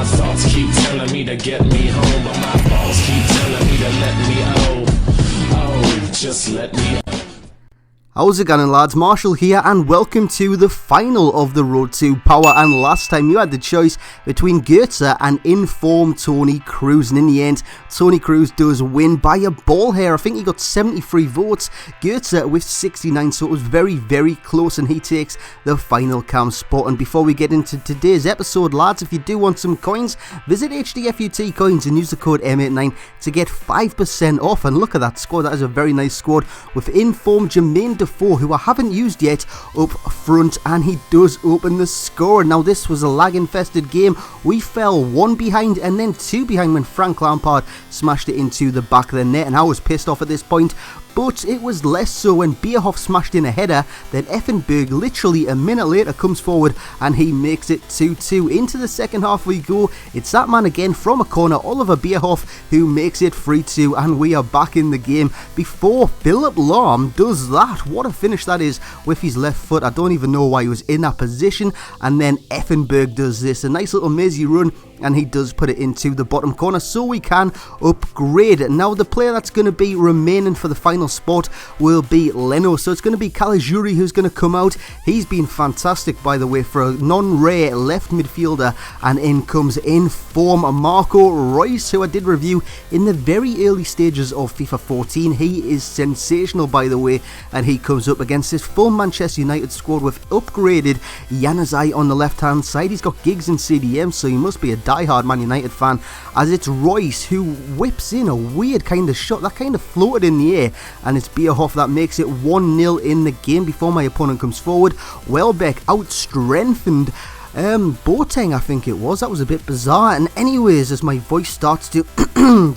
My thoughts keep telling me to get me home, but my balls keep telling me to let me just let me. How's it going, lads? Marshall here, and welcome to the final of the Road to Power. And last time you had the choice between Goetze and Inform Tony Cruz, and in the end Tony Cruz does win by a ball hair. I think he got 73 votes, Goetze with 69, so it was very, very close, and he takes the final cam spot. And before we get into today's episode, lads, if you do want some coins, visit HDFUT Coins and use the code M89 to get 5% off. And look at that squad, that is a very nice squad with Inform Jermaine Defoe, who I haven't used yet, up front, and he does open the score. Now this was a lag infested game. We fell 1 behind and then 2 behind when Frank Lampard smashed it into the back of the net, and I was pissed off at this point. But it was less so when Bierhoff smashed in a header. Then Effenberg literally a minute later comes forward and he makes it 2-2. Into the second half we go. It's that man again from a corner, Oliver Bierhoff, who makes it 3-2, and we are back in the game before Philip Lahm does that. What a finish that is with his left foot. I don't even know why he was in that position. And then Effenberg does this, a nice little mazy run, and he does put it into the bottom corner, so we can upgrade. Now the player that's going to be remaining for the final spot will be Leno, so it's going to be Caligiuri who's going to come out. He's been fantastic, by the way, for a non-rare left midfielder. And in comes Inform Marco Reus, who I did review in the very early stages of FIFA 14. He is sensational, by the way, and he comes up against this full Manchester United squad with upgraded Januzaj on the left hand side. He's got Giggs and CDM, so he must be a die-hard Man United fan, as it's Royce who whips in a weird kind of shot that kind of floated in the air, and it's Bierhoff that makes it 1-0 in the game before my opponent comes forward. Welbeck out-strengthened Boateng, I think it was. That was a bit bizarre. And anyways, as my voice starts to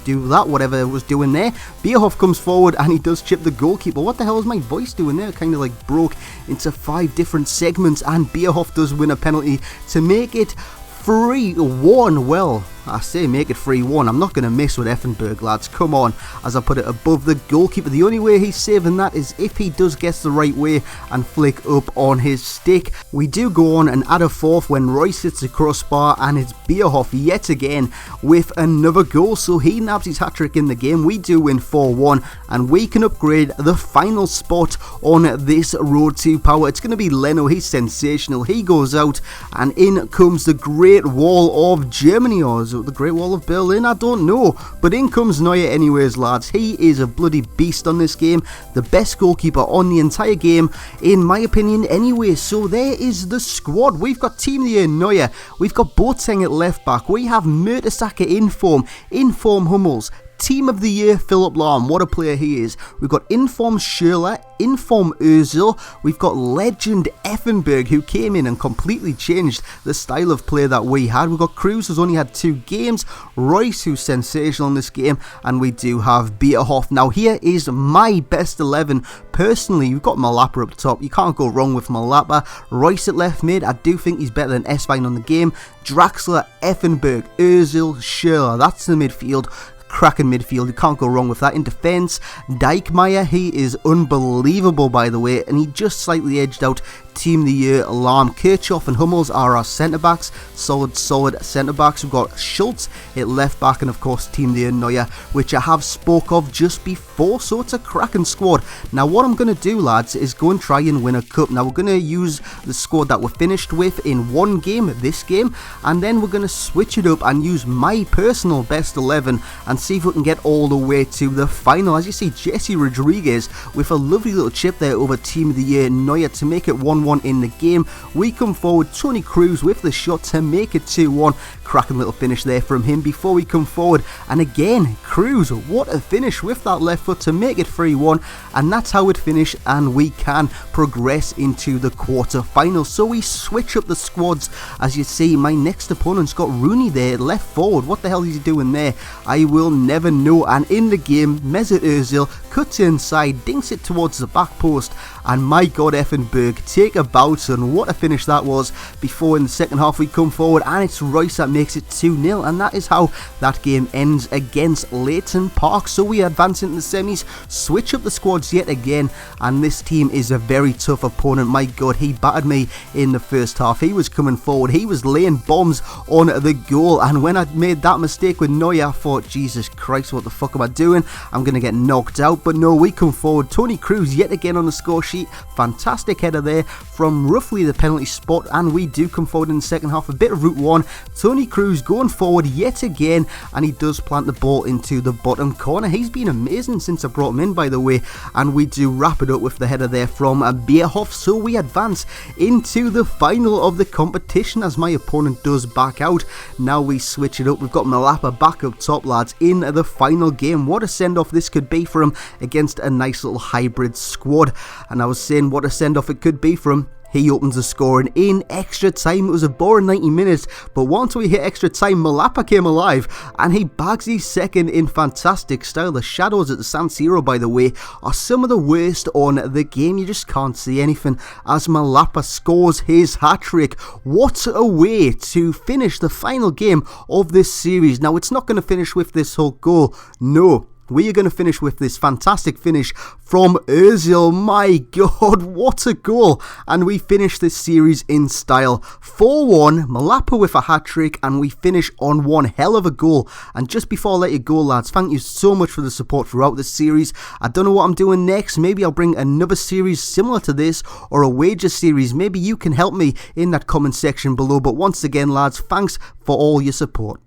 do that, whatever it was doing there, Bierhoff comes forward and he does chip the goalkeeper. What the hell is my voice doing there? It kind of like broke into 5 different segments, and Bierhoff does win a penalty to make it 3-1. Well, I say make it 3-1. I'm not going to miss with Effenberg, lads. Come on, as I put it above the goalkeeper. The only way he's saving that is if he does guess the right way and flick up on his stick. We do go on and add a fourth when Royce hits the crossbar, and it's Bierhoff yet again with another goal, so he nabs his hat-trick in the game. We do win 4-1, and we can upgrade the final spot on this Road to Power. It's going to be Leno. He's sensational. He goes out, and in comes the Great Wall of Germany, or is it the Great Wall of Berlin? I don't know, but in comes Neuer anyways, lads. He is a bloody beast on this game, the best goalkeeper on the entire game in my opinion anyway. So there is the squad. We've got Team of the Year Neuer, we've got Boateng at left back, we have Mertesacker Inform Hummels. Team of the Year Philip Lahm, what a player he is. We've got Inform Schürrle, Inform Özil, we've got legend Effenberg, who came in and completely changed the style of play that we had. We've got Cruz, who's only had 2 games, Royce, who's sensational in this game, and we do have Bierhoff. Now here is my best 11. Personally, you've got Malapa up the top. You can't go wrong with Malapa. Royce at left mid, I do think he's better than Esvine on the game. Draxler, Effenberg, Özil, Schürrle, that's the midfield. Cracking midfield, you can't go wrong with that. In defence, Dijkmeyer, he is unbelievable, by the way, and he just slightly edged out Team of the Year Lahm. Kirchhoff and Hummels are our centre-backs, solid centre-backs. We've got Schultz at left-back, and of course Team of the Year Neuer, which I have spoke of just before, so it's a cracking squad. Now what I'm going to do, lads, is go and try and win a cup. Now we're going to use the squad that we're finished with in one game, this game, and then we're going to switch it up and use my personal best 11 and see if we can get all the way to the final. As you see, Jesse Rodriguez with a lovely little chip there over Team of the Year Neuer to make it 1-1 in the game. We come forward, Tony Cruz with the shot to make it 2-1. Cracking little finish there from him before we come forward, and again Cruz, what a finish with that left foot to make it 3-1, and that's how it finished, and we can progress into the quarter-final. So we switch up the squads. As you see, my next opponent's got Rooney there left forward. What the hell is he doing there? I will never know. And in the game, Mesut Özil cuts inside, dinks it towards the back post, and my god, Effenberg, take a bout, and what a finish that was. Before in the second half we come forward, and it's Royce that makes it 2-0, and that is how that game ends against Leighton Park. So we advance into the semis, switch up the squads yet again, and this team is a very tough opponent. My god, he battered me in the first half. He was coming forward, he was laying bombs on the goal, and when I made that mistake with Neuer, I thought, Jesus Christ, what the fuck am I doing? I'm going to get knocked out. But no, we come forward. Toni Kroos yet again on the score sheet. Fantastic header there from roughly the penalty spot, and we do come forward in the second half. A bit of route one. Toni Kroos going forward yet again, and he does plant the ball into the bottom corner. He's been amazing since I brought him in, by the way, and we do wrap it up with the header there from Bierhoff. So we advance into the final of the competition as my opponent does back out. Now we switch it up. We've got Malapa back up top, lads, in the final game. What a send-off this could be for him against a nice little hybrid squad. And I was saying what a send-off it could be for him. He opens the scoring in extra time. It was a boring 90 minutes, but once we hit extra time, Malapa came alive, and he bags his second in fantastic style. The shadows at the San Siro, by the way, are some of the worst on the game. You just can't see anything as Malapa scores his hat-trick. What a way to finish the final game of this series. Now, it's not going to finish with this whole goal. No. We are going to finish with this fantastic finish from Ozil. My god, what a goal. And we finish this series in style. 4-1, Malapa with a hat-trick, and we finish on one hell of a goal. And just before I let you go, lads, thank you so much for the support throughout this series. I don't know what I'm doing next. Maybe I'll bring another series similar to this, or a wager series. Maybe you can help me in that comment section below. But once again, lads, thanks for all your support.